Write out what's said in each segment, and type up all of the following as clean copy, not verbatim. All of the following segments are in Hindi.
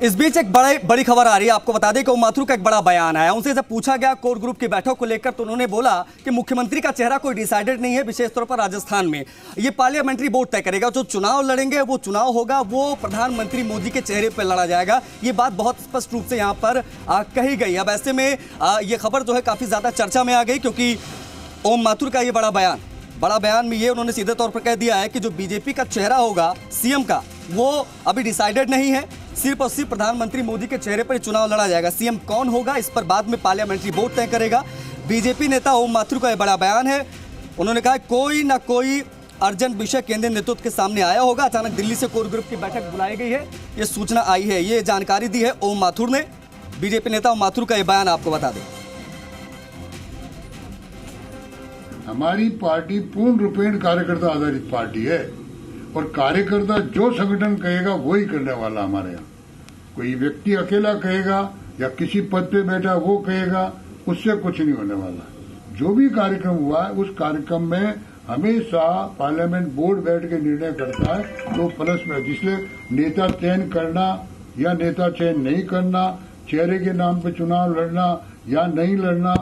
इस बीच एक बड़ी खबर आ रही है। आपको बता दें कि ओम माथुर का एक बड़ा बयान आया। उनसे जब पूछा गया कोर ग्रुप की बैठक को लेकर तो उन्होंने बोला कि मुख्यमंत्री का चेहरा कोई डिसाइडेड नहीं है, विशेष तौर पर राजस्थान में ये पार्लियामेंट्री बोर्ड तय करेगा। जो चुनाव लड़ेंगे वो चुनाव होगा, वो प्रधानमंत्री मोदी के चेहरे पर लड़ा जाएगा। ये बात बहुत स्पष्ट रूप से यहाँ पर कही गई। अब ऐसे में ये खबर जो है काफी ज्यादा चर्चा में आ गई, क्योंकि ओम माथुर का ये बड़ा बयान में ये उन्होंने सीधे तौर पर कह दिया है कि जो बीजेपी का चेहरा होगा सीएम का, वो अभी डिसाइडेड नहीं है। सिर्फ और सिर्फ प्रधानमंत्री मोदी के चेहरे पर चुनाव लड़ा जाएगा। सीएम कौन होगा इस पर बाद में पार्लियामेंट्री बोर्ड तय करेगा। बीजेपी नेता ओम माथुर का यह बड़ा बयान है। उन्होंने कहा कोई ना कोई अर्जेंट विषय केंद्रीय नेतृत्व के सामने आया होगा। अचानक दिल्ली से कोर ग्रुप की बैठक बुलाई गई है, ये सूचना आई है, ये जानकारी दी है ओम माथुर ने। बीजेपी नेता ओम माथुर का यह बयान आपको बता दें। हमारी पार्टी पूर्ण रूपेण कार्यकर्ता आधारित पार्टी है और कार्यकर्ता जो संगठन कहेगा वही करने वाला। हमारे यहाँ कोई व्यक्ति अकेला कहेगा या किसी पद पे बैठा वो कहेगा, उससे कुछ नहीं होने वाला। जो भी कार्यक्रम हुआ है उस कार्यक्रम में हमेशा पार्लियामेंट बोर्ड बैठ के निर्णय करता है। तो प्लस में इसलिए नेता चयन करना या नेता चयन नहीं करना, चेहरे के नाम पे चुनाव लड़ना या नहीं लड़ना।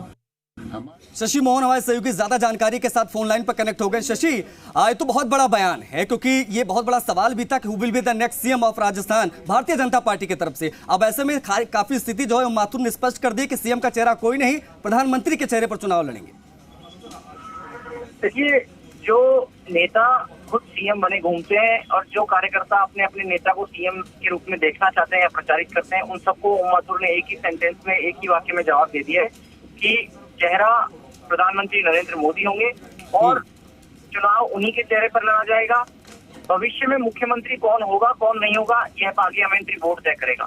शशि मोहन हमारे सहयोगी ज्यादा जानकारी के साथ फोन लाइन पर कनेक्ट हो गए। शशि, ये तो बहुत बड़ा बयान है, क्योंकि ये बहुत बड़ा सवाल भी था कि who will be the next CM of Rajasthan Bharatiya Janata party की तरफ से। अब ऐसे में काफी स्थिति जो है माथुर ने स्पष्ट कर दी कि सीएम का चेहरा कोई नहीं, प्रधानमंत्री के चेहरे पर चुनाव लड़ेंगे। देखिए, जो नेता खुद सीएम बने घूमते हैं और जो कार्यकर्ता अपने अपने नेता को सीएम के रूप में देखना चाहते हैं या प्रचारित करते हैं, उन सबको ओम माथुर ने एक ही सेंटेंस में, एक ही वाक्य में जवाब दे दिया है कि चेहरा प्रधानमंत्री नरेंद्र मोदी होंगे और चुनाव उन्हीं के चेहरे पर लड़ा जाएगा। भविष्य में मुख्यमंत्री कौन होगा कौन नहीं होगा यह पार्लियामेंट्री बोर्ड तय करेगा।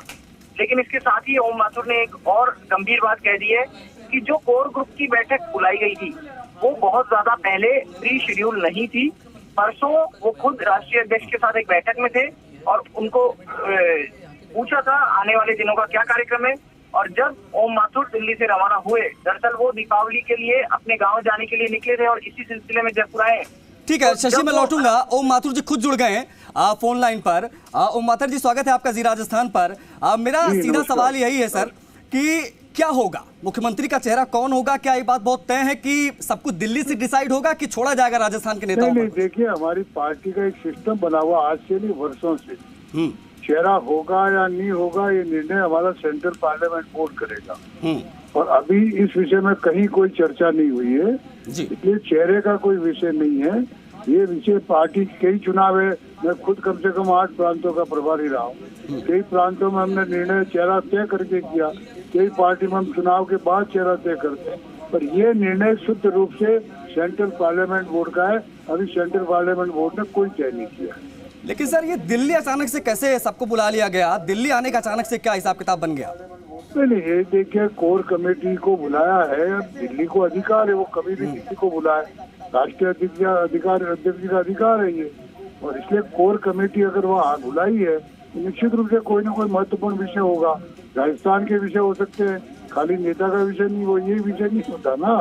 लेकिन इसके साथ ही ओम माथुर ने एक और गंभीर बात कह दी है कि जो कोर ग्रुप की बैठक बुलाई गई थी वो बहुत ज्यादा पहले प्री शेड्यूल नहीं थी। परसों वो खुद राष्ट्रीय अध्यक्ष के साथ एक बैठक में थे और उनको पूछा था आने वाले दिनों का क्या कार्यक्रम है। और जब ओम माथुर दिल्ली से रवाना हुए, दरअसल वो दीपावली के लिए अपने गांव जाने के लिए निकले थे और इसी सिलसिले में जयपुर आए। ठीक है शशि, मैं लौटूंगा। ओम माथुर जी खुद जुड़ गए हैं फोन लाइन पर। ओम माथुर जी, स्वागत है आपका जी राजस्थान पर। मेरा सीधा सवाल यही है सर कि क्या होगा, मुख्यमंत्री का चेहरा कौन होगा? क्या ये बात बहुत तय है कि सब कुछ दिल्ली से डिसाइड होगा कि छोड़ा जाएगा राजस्थान के नेताओं को? देखिए, हमारी पार्टी का एक सिस्टम बना हुआ आज से नहीं वर्षों से। चेहरा होगा या नहीं होगा ये निर्णय हमारा सेंट्रल पार्लियामेंट बोर्ड करेगा और अभी इस विषय में कहीं कोई चर्चा नहीं हुई है, इसलिए चेहरे का कोई विषय नहीं है। ये विषय पार्टी कई चुनाव है, मैं खुद कम से कम 8 प्रांतों का प्रभारी रहा हूँ। कई प्रांतों में हमने निर्णय चेहरा तय करके किया, कई पार्टी में हम चुनाव के बाद चेहरा तय करते हैं, पर यह निर्णय शुद्ध रूप से सेंट्रल पार्लियामेंट बोर्ड का है। अभी सेंट्रल पार्लियामेंट बोर्ड ने कोई तय नहीं किया। लेकिन सर ये दिल्ली अचानक से कैसे सबको बुला लिया गया? दिल्ली आने का अचानक से क्या हिसाब किताब बन गया? नहीं, ये देखिए, कोर कमेटी को बुलाया है, दिल्ली को अधिकार है, वो कभी भी किसी को बुलाए, राष्ट्रीय अध्यक्ष का अधिकार है ये। और इसलिए कोर कमेटी अगर वहाँ बुलाई है तो निश्चित रूप से कोई ना कोई महत्वपूर्ण विषय होगा। राजस्थान के विषय हो सकते हैं, खाली नेता का विषय नहीं, वो ये विषय नहीं होता ना।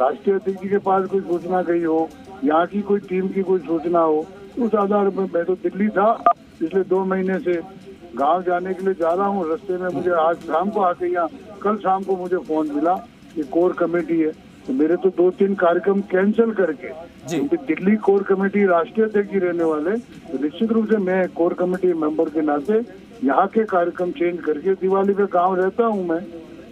राष्ट्रीय अध्यक्ष के पास कोई सूचना गई हो, यहाँ की कोई टीम की कोई सूचना हो, उस आधार पर मैं तो दिल्ली था पिछले 2 महीने से, गांव जाने के लिए जा रहा हूँ। रास्ते में मुझे आज शाम को आके यहाँ कल शाम को मुझे फोन मिला कि कोर कमेटी है, तो मेरे तो 2-3 कार्यक्रम कैंसिल करके, क्योंकि दिल्ली कोर कमेटी राष्ट्रीय अध्यक्ष रहने वाले, तो निश्चित रूप से मैं कोर कमेटी मेंबर के नाते यहाँ के कार्यक्रम चेंज करके, दिवाली पे गाँव रहता हूँ मैं,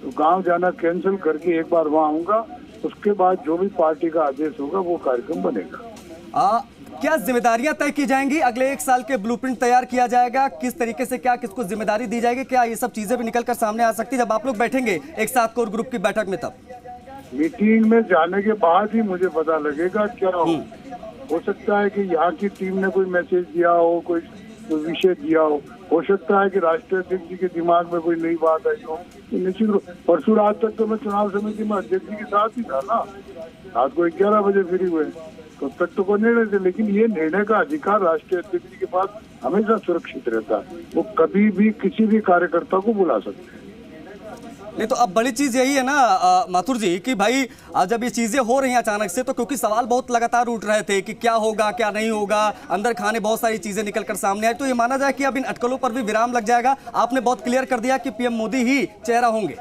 तो गाँव जाना कैंसिल करके एक बार वहाँ आऊँगा। उसके बाद जो भी पार्टी का आदेश होगा वो कार्यक्रम बनेगा। क्या जिम्मेदारियां तय की जाएंगी? अगले 1 साल के ब्लूप्रिंट तैयार किया जाएगा, किस तरीके से क्या किसको जिम्मेदारी दी जाएगी? क्या ये सब चीजें भी निकल कर सामने आ सकती है जब आप लोग बैठेंगे एक साथ कोर ग्रुप की बैठक में? तब मीटिंग में जाने के बाद ही मुझे पता लगेगा क्या हो सकता है कि यहाँ की टीम ने कोई मैसेज दिया हो, कोई विषय दिया हो सकता है कि राष्ट्रीय अध्यक्ष जी के दिमाग में कोई नई बात आई हो। तो निश्चित रूप परसों रात तक तो मैं चुनाव समिति में अध्यक्ष जी के साथ ही था ना, रात को 11 बजे फ्री हुए, तो तक तो कोई निर्णय थे। लेकिन ये निर्णय का अधिकार राष्ट्रीय अध्यक्ष जी के पास हमेशा सुरक्षित रहता है, वो कभी भी किसी भी कार्यकर्ता को बुला सकते हैं। नहीं तो अब बड़ी चीज यही है ना माथुर जी कि भाई जब ये चीजें हो रही हैं अचानक से, तो क्योंकि सवाल बहुत लगातार उठ रहे थे कि क्या होगा क्या नहीं होगा, अंदर खाने बहुत सारी चीजें निकल कर सामने आई, तो ये माना जाए कि अब इन अटकलों पर भी विराम लग जाएगा। आपने बहुत क्लियर कर दिया कि पीएम मोदी ही चेहरा होंगे।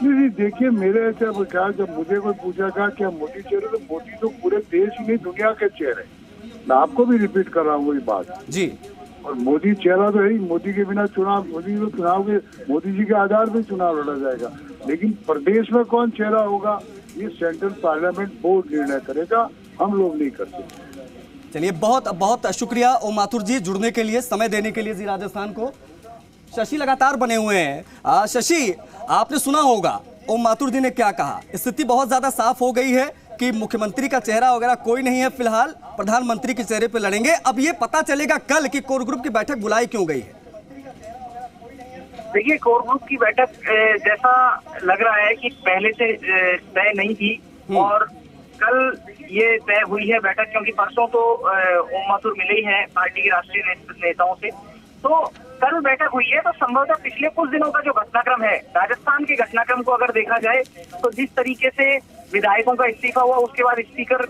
नहीं देखिए, मेरे ऐसे ख्याल, जब मुझे कोई पूछा था क्या मोदी चेहरे, तो मोदी तो पूरे देश ही नहीं दुनिया के चेहरे। मैं आपको भी रिपीट कर रहा हूँ वही बात जी। और मोदी चेहरा तो है ही। मोदी के बिना चुनाव, मोदी तो चुनाव के, मोदी जी के आधार पर चुनाव लड़ा जाएगा, लेकिन प्रदेश में कौन चेहरा होगा ये सेंट्रल पार्लियामेंट बोर्ड निर्णय करेगा, हम लोग नहीं करते। चलिए, बहुत बहुत शुक्रिया ओम माथुर जी जुड़ने के लिए, समय देने के लिए जी राजस्थान को। शशि लगातार बने हुए हैं। शशि, आपने सुना होगा ओम माथुर जी ने क्या कहा। स्थिति बहुत ज्यादा साफ हो गई है कि मुख्यमंत्री का चेहरा वगैरह कोई नहीं है फिलहाल, प्रधानमंत्री के चेहरे पे लड़ेंगे। अब ये पता चलेगा कल कि कोर ग्रुप की बैठक बुलाई क्यों गई है। देखिए, कोर ग्रुप की बैठक जैसा लग रहा है कि पहले से तय नहीं थी और कल ये तय हुई है बैठक, क्योंकि परसों तो ओम माथुर मिले ही हैं पार्टी के राष्ट्रीय नेताओं से, तो कल बैठक हुई है। तो संभवतः पिछले कुछ दिनों का जो घटनाक्रम है, राजस्थान के घटनाक्रम को अगर देखा जाए तो जिस तरीके से विधायकों का इस्तीफा हुआ, उसके बाद स्पीकर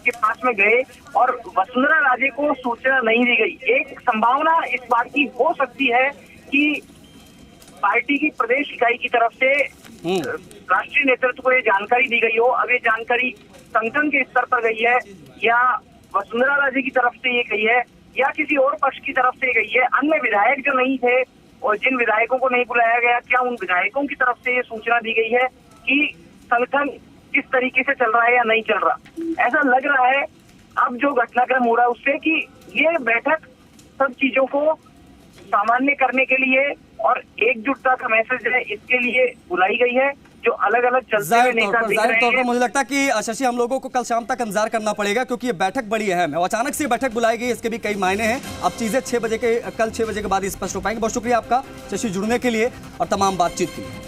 के पास में गए और वसुंधरा राजे को सूचना नहीं दी गई। एक संभावना इस बात की हो सकती है कि पार्टी की प्रदेश इकाई की तरफ से राष्ट्रीय नेतृत्व को ये जानकारी दी गई हो। अब ये जानकारी संगठन के स्तर पर गई है या वसुंधरा राजे की तरफ से ये गई है या किसी और पक्ष की तरफ से गई है। अन्य विधायक जो नहीं थे और जिन विधायकों को नहीं बुलाया गया, क्या उन विधायकों की तरफ से ये सूचना दी गई है कि संगठन किस तरीके से चल रहा है या नहीं चल रहा। ऐसा लग रहा है अब जो घटनाक्रम हो रहा है उससे कि ये बैठक सब चीजों को सामान्य करने के लिए और एकजुटता का मैसेज है, इसके लिए बुलाई गई है। जो अलग अलग चलते हुए नेता दिख रहे हैं, मुझे लगता है कि शशि हम लोगों को कल शाम तक इंतजार करना पड़ेगा, क्योंकि ये बैठक बड़ी अहम है। अचानक से बैठक बुलाई गई, इसके भी कई मायने हैं। अब चीजें कल 6 बजे के बाद स्पष्ट हो पाएंगे। बहुत शुक्रिया आपका शशि जुड़ने के लिए और तमाम बातचीत के लिए।